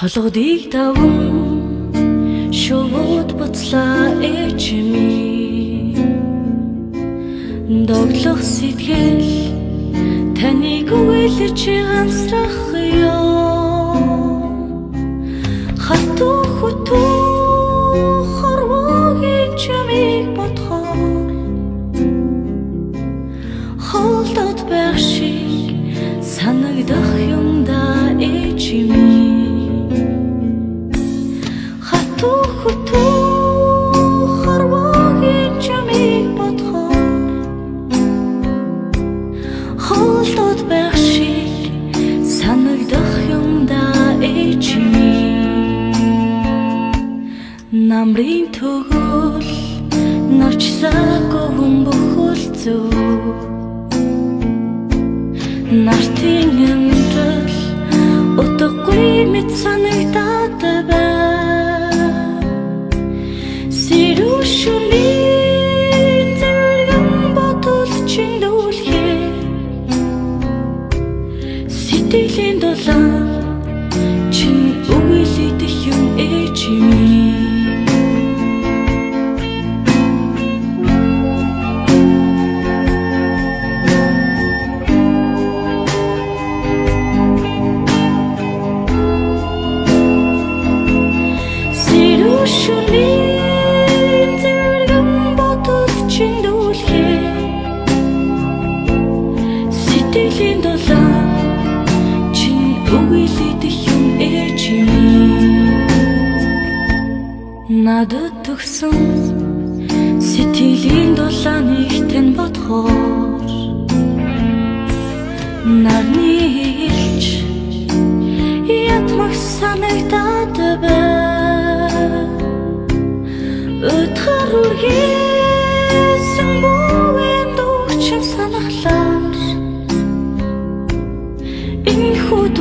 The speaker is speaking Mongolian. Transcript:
Толгодыг даван шууд буцлаа эчми доглох сэтгэл таныг үгэлж ганцрах ёо хатуу хутуу хорвогийн чамиг бодхоор холдод байх шиг санагдах юм да эчми хорвогийн чамиг бодхоор холдод байх шиг санагдах юм да эчми намрын төгөл навчлаагүй хүн бүхэл зөв нартын амьдрал утгагүй мэт санагдаад байна Шүний зэрэгэн бодол чиндүүлхээ сэтгэлийн дулаан чин үгэлэгдэх юм эчми Сэтгэлийн дулаан чин үгэлэгдэх юм эчми надад төгсөн сэтгэлийн дулааныг тань бодхоор нарны хэлж ятмаг санагдаад байна өтхөрүүлсэн бовен дөгч санахлаар энэ хүүд